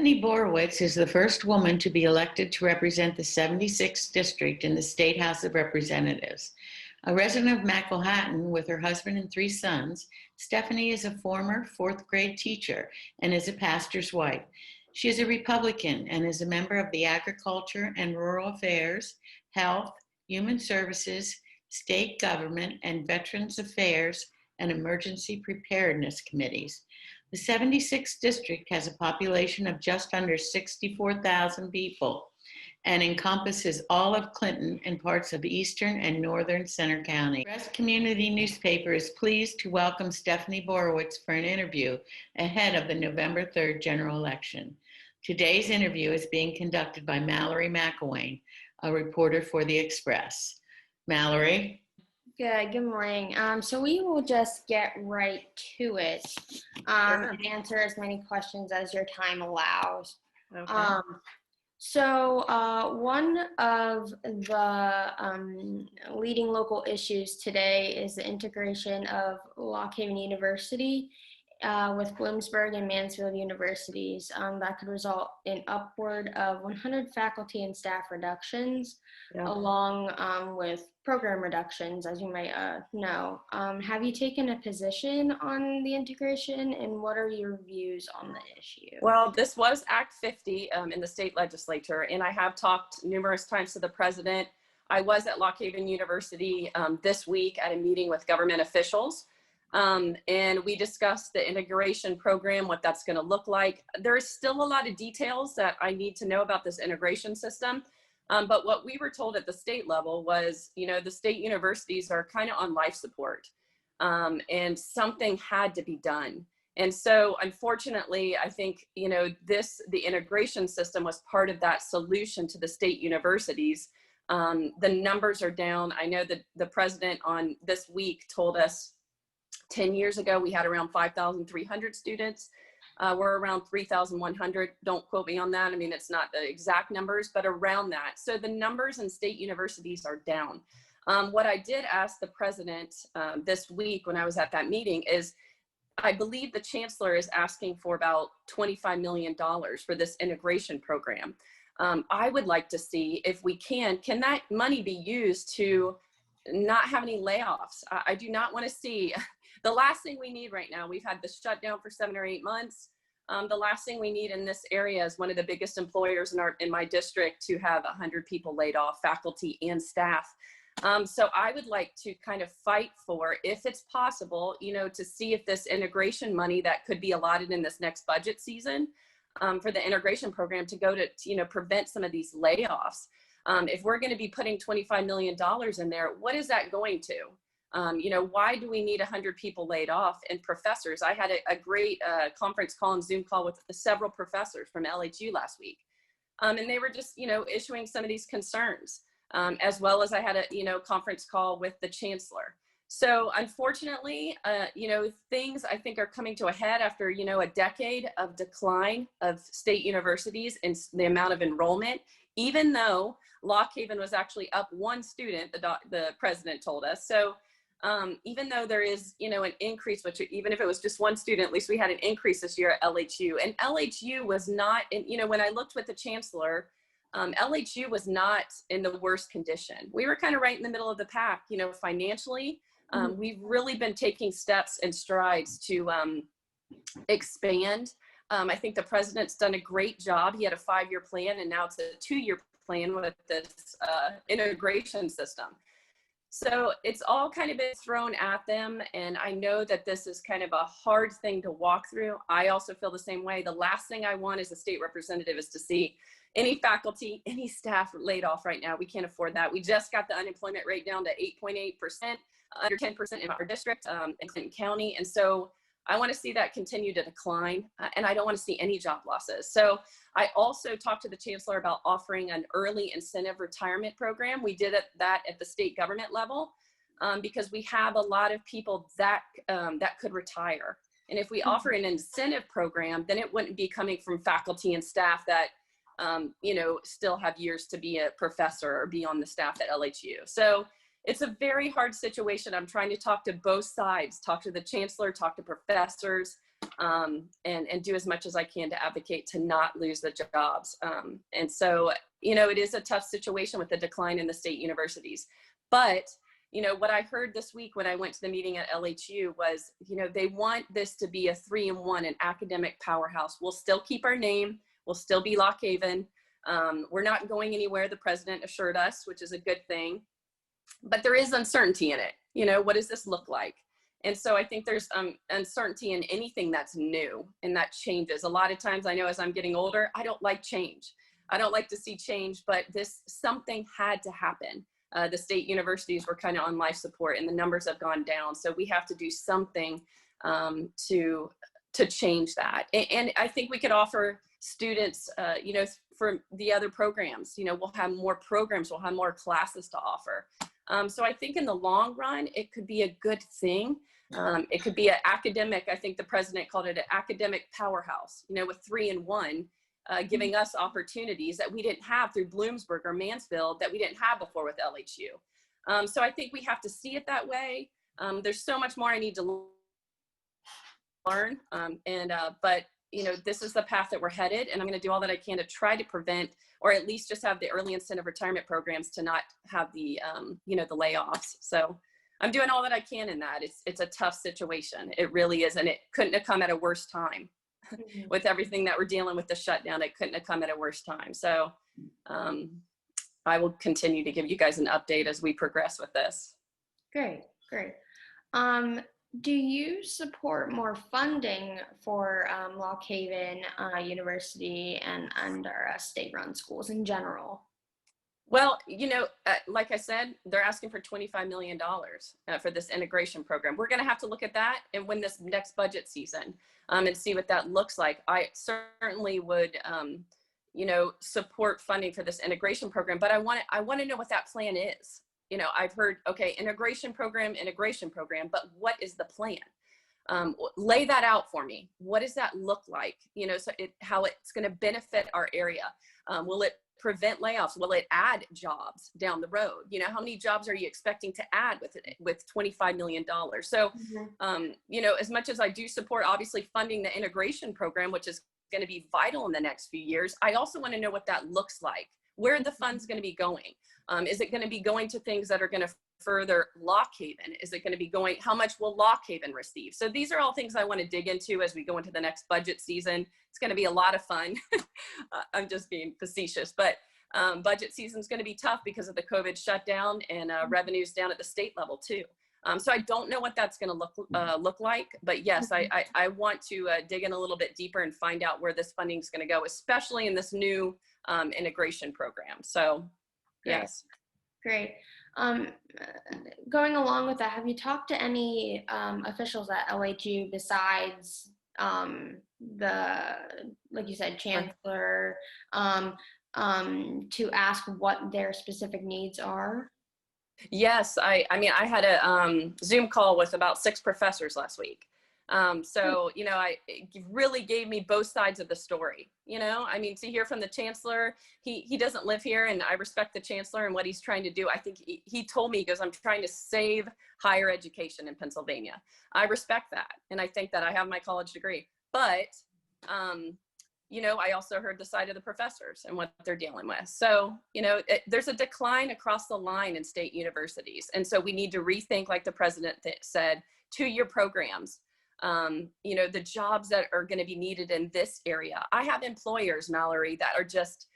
Stephanie Borowicz is the first woman to be elected to represent the 76th District in the State House of Representatives. A resident of Macohaton with her husband and three sons, Stephanie is a former fourth grade teacher and is a pastor's wife. She is a Republican and is a member of the Agriculture and Rural Affairs, Health, Human Services, State Government, and Veterans Affairs and Emergency Preparedness Committees. The 76th District has a population of just under 64,000 people and encompasses all of Clinton and parts of eastern and northern Centre County. The Press Community newspaper is pleased to welcome Stephanie Borowicz for an interview ahead of the November 3rd general election. Today's interview is being conducted by Mallory McElwain, a reporter for The Express. Mallory? Good morning. So we will just get right to it and answer as many questions as your time allows. Okay. One of the leading local issues today is the integration of Lock Haven University with Bloomsburg and Mansfield universities. That could result in upward of 100 faculty and staff reductions, along with program reductions, as you might know. Have you taken a position on the integration, and what are your views on the issue? Well, this was Act 50 in the state legislature, and I have talked numerous times to the president. I was at Lock Haven University this week at a meeting with government officials, and we discussed the integration program, what that's going to look like. There is still a lot of details that I need to know about this integration system. But what we were told at the state level was, the state universities are kind of on life support, and something had to be done. And so, unfortunately, I think, the integration system was part of that solution to the state universities. The numbers are down. I know that the president on this week told us 10 years ago, we had around 5,300 students. We're around 3,100. Don't quote me on that. I mean, it's not the exact numbers, but around that. So the numbers in state universities are down. What I did ask the president this week when I was at that meeting is, I believe the chancellor is asking for about $25 million for this integration program. I would like to see if we can that money be used to not have any layoffs? I do not want to see. The last thing we need right now, we've had this shutdown for 7 or 8 months. The last thing we need in this area is one of the biggest employers in my district to have 100 people laid off, faculty and staff. So I would like to kind of fight for, if it's possible, to see if this integration money that could be allotted in this next budget season for the integration program to go to, prevent some of these layoffs. If we're going to be putting $25 million in there, what is that going to? Why do we need 100 people laid off and professors? I had a great conference call and Zoom call with several professors from LHU last week. And they were just, issuing some of these concerns, as well as I had a, conference call with the chancellor. So unfortunately, things I think are coming to a head after, a decade of decline of state universities and the amount of enrollment, even though Lock Haven was actually up 1 student, the president told us. So even though there is, an increase, which even if it was just 1 student, at least we had an increase this year at LHU. And LHU was not, when I looked with the chancellor, LHU was not in the worst condition. We were kind of right in the middle of the pack, financially. We've really been taking steps and strides to expand. I think the president's done a great job. He had a 5-year plan, and now it's a 2-year plan with this integration system. So it's all kind of been thrown at them, and I know that this is kind of a hard thing to walk through. I also feel the same way. The last thing I want as a state representative is to see any faculty, any staff laid off right now. We can't afford that. We just got the unemployment rate down to 8.8%, under 10% in our district in Clinton County. And so I want to see that continue to decline, and I don't want to see any job losses. So I also talked to the chancellor about offering an early incentive retirement program. We did that at the state government level because we have a lot of people that could retire. And if we offer an incentive program, then it wouldn't be coming from faculty and staff that still have years to be a professor or be on the staff at LHU. So it's a very hard situation. I'm trying to talk to both sides, talk to the chancellor, talk to professors, and do as much as I can to advocate to not lose the jobs. And so, you know, it is a tough situation with the decline in the state universities. But, you know, what I heard this week when I went to the meeting at LHU was, you know, they want this to be a 3-in-1, an academic powerhouse. We'll still keep our name. We'll still be Lock Haven. We're not going anywhere, the president assured us, which is a good thing. But there is uncertainty in it. You know, what does this look like? And so I think there's uncertainty in anything that's new and that changes. A lot of times I know as I'm getting older, I don't like change. I don't like to see change, but something had to happen. The state universities were kind of on life support and the numbers have gone down. So we have to do something to change that. And I think we could offer students, you know, for the other programs, you know, we'll have more programs, we'll have more classes to offer. So I think in the long run, it could be a good thing. It could be an academic, I think the president called it an academic powerhouse, you know, with 3-in-1, giving us opportunities that we didn't have through Bloomsburg or Mansfield that we didn't have before with LHU. So I think we have to see it that way. There's so much more I need to learn. But you know, this is the path that we're headed, and I'm going to do all that I can to try to prevent, or at least just have the early incentive retirement programs to not have the, you know, the layoffs. So I'm doing all that I can in that. It's a tough situation. It really is. And it couldn't have come at a worse time with everything that we're dealing with the shutdown. It couldn't have come at a worse time. So I will continue to give you guys an update as we progress with this. Great, great. Do you support more funding for Lock Haven University and our state-run schools in general? Well, you know, like I said, they're asking for $25 million for this integration program. We're going to have to look at that and win this next budget season and see what that looks like. I certainly would, you know, support funding for this integration program, but I want to know what that plan is. You know, I've heard, okay, integration program, but what is the plan? Lay that out for me. What does that look like? You know, so how it's going to benefit our area. Will it prevent layoffs? Will it add jobs down the road? You know, how many jobs are you expecting to add with $25 million? So, you know, as much as I do support obviously funding the integration program, which is going to be vital in the next few years, I also want to know what that looks like. Where are the funds going to be going? Is it going to be going to things that are going to further Lock Haven? Is it going to be going, how much will Lock Haven receive? So these are all things I want to dig into as we go into the next budget season. It's going to be a lot of fun. I'm just being facetious, but budget season is going to be tough because of the COVID shutdown and revenues down at the state level too. So I don't know what that's going to look like, but yes, I want to dig in a little bit deeper and find out where this funding is going to go, especially in this new integration program. So yes. Great. Going along with that, have you talked to any officials at LHU besides like you said, chancellor, to ask what their specific needs are? Yes, I mean, I had a Zoom call with about 6 professors last week. So, you know, it really gave me both sides of the story. You know, I mean, to hear from the chancellor, he doesn't live here, and I respect the chancellor and what he's trying to do. I think he told me, he goes, I'm trying to save higher education in Pennsylvania. I respect that. And I think that I have my college degree, but, you know, I also heard the side of the professors and what they're dealing with. So, you know, there's a decline across the line in state universities. And so we need to rethink, like the president said, 2-year programs. You know, the jobs that are going to be needed in this area. I have employers, Mallory, that are just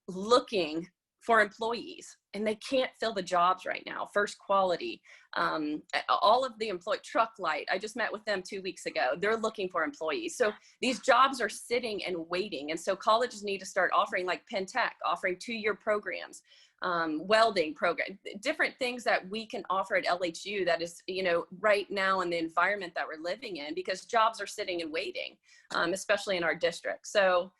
looking for employees and they can't fill the jobs right now. First Quality, all of the Truck Light, I just met with them 2 weeks ago. They're looking for employees. So these jobs are sitting and waiting. And so colleges need to start offering, like Penn Tech, offering 2-year programs. Welding program, different things that we can offer at LHU that is, you know, right now in the environment that we're living in, because jobs are sitting and waiting, especially in our district. So,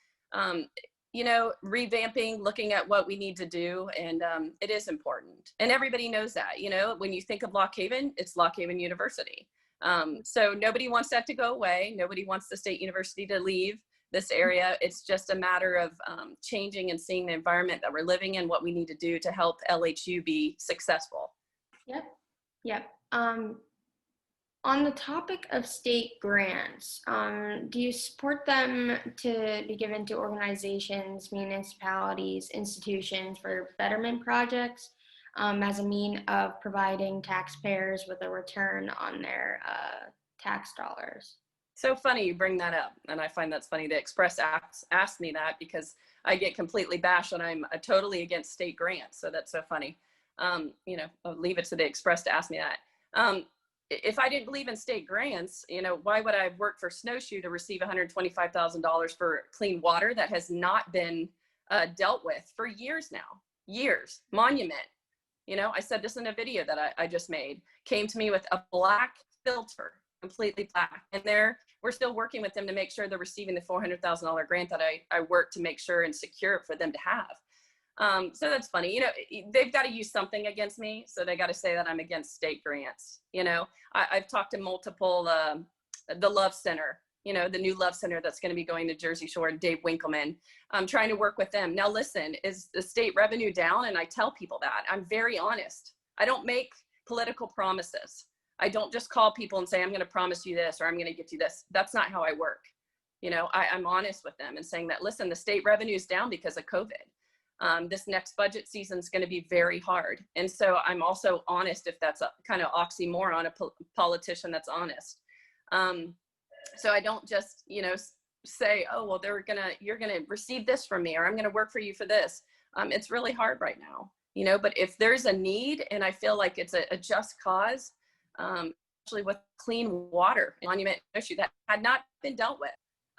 you know, revamping, looking at what we need to do, and it is important. And everybody knows that, you know, when you think of Lock Haven, it's Lock Haven University. So nobody wants that to go away. Nobody wants the state university to leave this area. It's just a matter of changing and seeing the environment that we're living in, what we need to do to help LHU be successful. Yep. On the topic of state grants, do you support them to be given to organizations, municipalities, institutions for betterment projects as a mean of providing taxpayers with a return on their tax dollars? So funny you bring that up. And I find that's funny. The Express asked me that because I get completely bashed and I'm totally against state grants. So that's so funny. I'll leave it to the Express to ask me that. If I didn't believe in state grants, why would I work for Snowshoe to receive $125,000 for clean water that has not been dealt with for years now? Years. Monument. I said this in a video that I just made, came to me with a black filter, completely black. And we're still working with them to make sure they're receiving the $400,000 grant that I worked to make sure and secure for them to have. So that's funny. They've got to use something against me. So they got to say that I'm against state grants. I've talked to multiple, the Love Center, the new Love Center that's going to be going to Jersey Shore, Dave Winkleman. I'm trying to work with them. Now, listen, is the state revenue down? And I tell people that. I'm very honest. I don't make political promises. I don't just call people and say, I'm going to promise you this, or I'm going to get you this. That's not how I work. I'm honest with them and saying that, listen, the state revenue is down because of COVID. This next budget season is going to be very hard. And so I'm also honest, if that's a kind of oxymoron, a politician that's honest. So I don't just, say, oh, well, you're going to receive this from me, or I'm going to work for you for this. It's really hard right now, but if there's a need and I feel like it's a just cause, especially with clean water monument issue that had not been dealt with.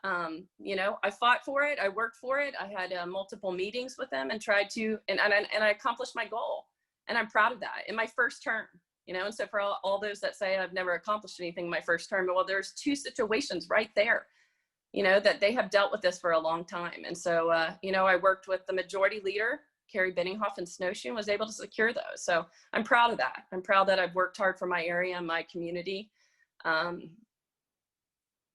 I fought for it. I worked for it. I had multiple meetings with them and tried to, and I accomplished my goal. And I'm proud of that in my first term, and so for all those that say I've never accomplished anything in my first term, well, there's two situations right there, that they have dealt with this for a long time. And so, I worked with the majority leader, Carrie Binninghoff, and Snowshoe, and was able to secure those. So I'm proud of that. I'm proud that I've worked hard for my area and my community. And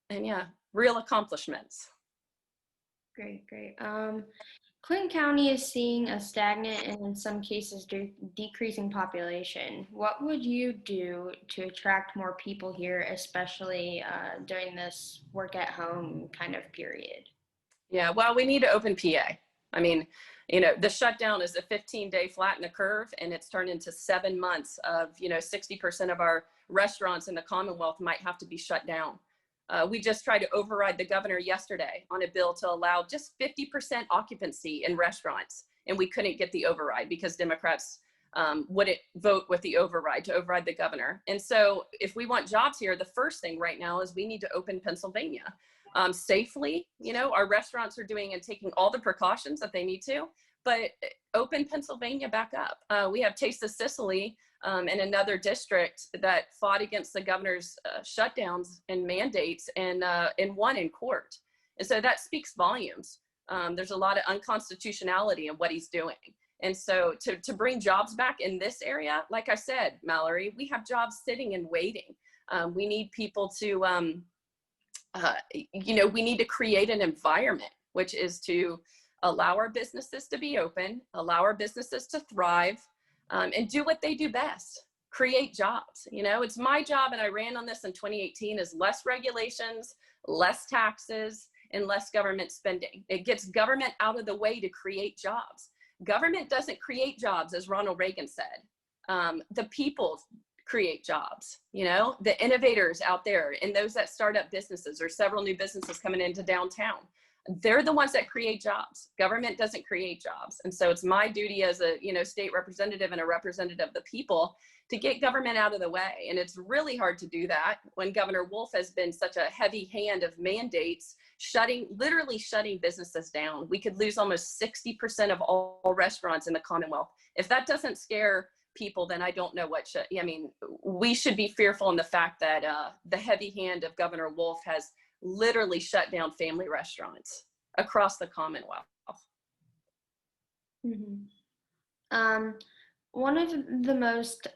yeah, real accomplishments. Great. Clinton County is seeing a stagnant and in some cases decreasing population. What would you do to attract more people here, especially during this work at home kind of period? Yeah, well, we need to open PA. I mean, the shutdown is a 15-day flatten the curve, and it's turned into 7 months of, 60% of our restaurants in the Commonwealth might have to be shut down. We just tried to override the governor yesterday on a bill to allow just 50% occupancy in restaurants, and we couldn't get the override because Democrats wouldn't vote with the override to override the governor. And so if we want jobs here, the first thing right now is we need to open Pennsylvania safely. Our restaurants are doing and taking all the precautions that they need to, but open Pennsylvania back up. We have Taste of Sicily in another district that fought against the governor's shutdowns and mandates and won in court. And so that speaks volumes. There's a lot of unconstitutionality in what he's doing. And so to bring jobs back in this area, like I said, Mallory, we have jobs sitting and waiting. We need people to, we need to create an environment, which is to allow our businesses to be open, allow our businesses to thrive, and do what they do best, create jobs. It's my job, and I ran on this in 2018, is less regulations, less taxes, and less government spending. It gets government out of the way to create jobs. Government doesn't create jobs, as Ronald Reagan said. The people create jobs, the innovators out there and those that start up businesses, or several new businesses coming into downtown. They're the ones that create jobs. Government doesn't create jobs. And so it's my duty as a, state representative and a representative of the people to get government out of the way. And it's really hard to do that when Governor Wolf has been such a heavy hand of mandates, literally shutting businesses down. We could lose almost 60% of all restaurants in the Commonwealth. If that doesn't scare people, then I don't know what should. We should be fearful in the fact that the heavy hand of Governor Wolf has literally shut down family restaurants across the Commonwealth. Mm-hmm. One of the most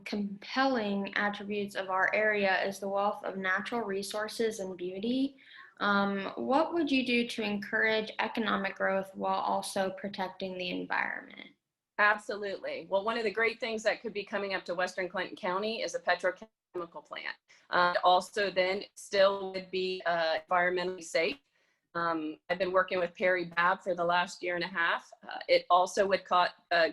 compelling attributes of our area is the wealth of natural resources and beauty. What would you do to encourage economic growth while also protecting the environment? Absolutely. Well, one of the great things that could be coming up to Western Clinton County is a chemical plant. Also then still would be environmentally safe. I've been working with Perry Babb for the last year and a half. It also would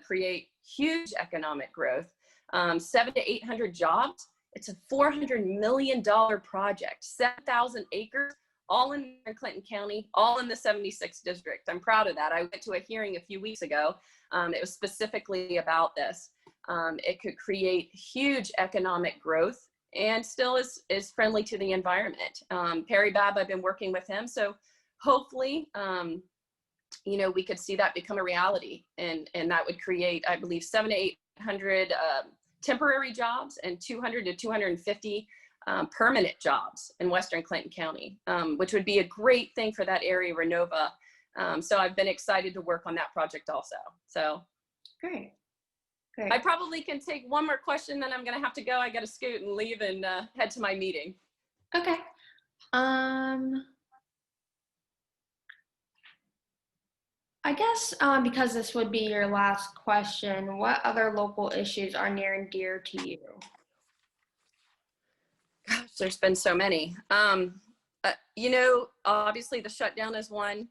create huge economic growth, 700 to 800 jobs. It's a $400 million project, 7,000 acres, all in Clinton County, all in the 76th district. I'm proud of that. I went to a hearing a few weeks ago. It was specifically about this. It could create huge economic growth and still is friendly to the environment. Perry Babb, I've been working with him. So hopefully, we could see that become a reality, and that would create, I believe, 700 to 800 temporary jobs and 200 to 250 permanent jobs in Western Clinton County, which would be a great thing for that area, Renova. So I've been excited to work on that project also. So Great. I probably can take one more question, then I'm going to have to go. I got to scoot and leave and head to my meeting. Okay. I guess because this would be your last question, what other local issues are near and dear to you? Gosh, there's been so many. Obviously the shutdown is one.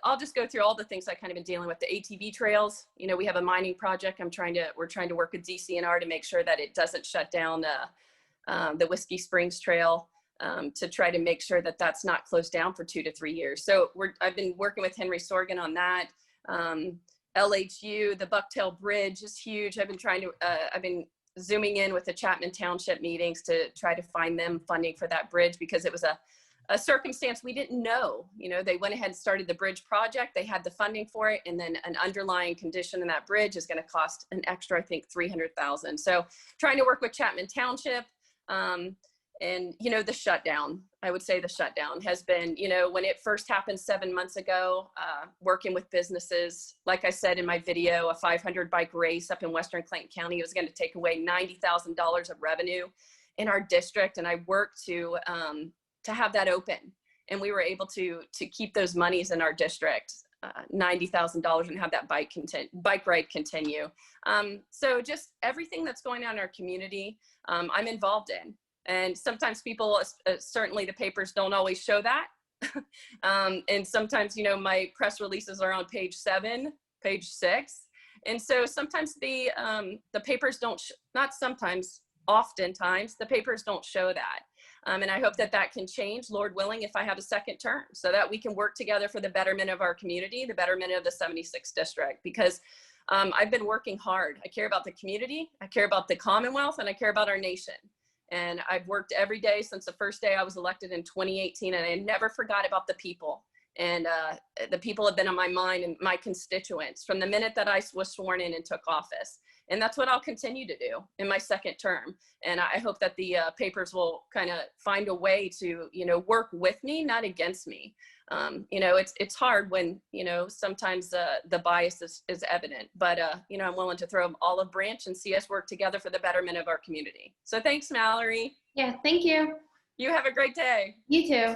I'll just go through all the things I kind of been dealing with. The ATV trails, we have a mining project. We're trying to work with DCNR to make sure that it doesn't shut down the Whiskey Springs Trail, to try to make sure that that's not closed down for 2 to 3 years. So I've been working with Henry Sorgan on that. LHU, the Bucktail Bridge is huge. I've been zooming in with the Chapman Township meetings to try to find them funding for that bridge, because it was a circumstance we didn't know. They went ahead and started the bridge project. They had the funding for it, and then an underlying condition in that bridge is going to cost an extra, I think, $300,000. So trying to work with Chapman Township, and the shutdown. I would say the shutdown has been, when it first happened 7 months ago, working with businesses. Like I said in my video, a 500 bike race up in Western Clinton County was going to take away $90,000 of revenue in our district, and I worked to have that open, and we were able to keep those monies in our district, $90,000, and have that bike ride continue. So just everything that's going on in our community, I'm involved in. And sometimes people, certainly the papers don't always show that. And sometimes, my press releases are on page 7, page 6. And so sometimes the papers don't, not sometimes, oftentimes the papers don't show that. And I hope that can change, Lord willing, if I have a second term, so that we can work together for the betterment of our community, the betterment of the 76th district, because I've been working hard. I care about the community, I care about the Commonwealth, and I care about our nation. And I've worked every day since the first day I was elected in 2018, and I never forgot about the people. And the people have been on my mind, and my constituents, from the minute that I was sworn in and took office. And that's what I'll continue to do in my second term. And I hope that the papers will kind of find a way to, work with me, not against me. It's hard when, sometimes the bias is evident, but, I'm willing to throw an olive branch and see us work together for the betterment of our community. So thanks, Mallory. Yeah, thank you. You have a great day. You too.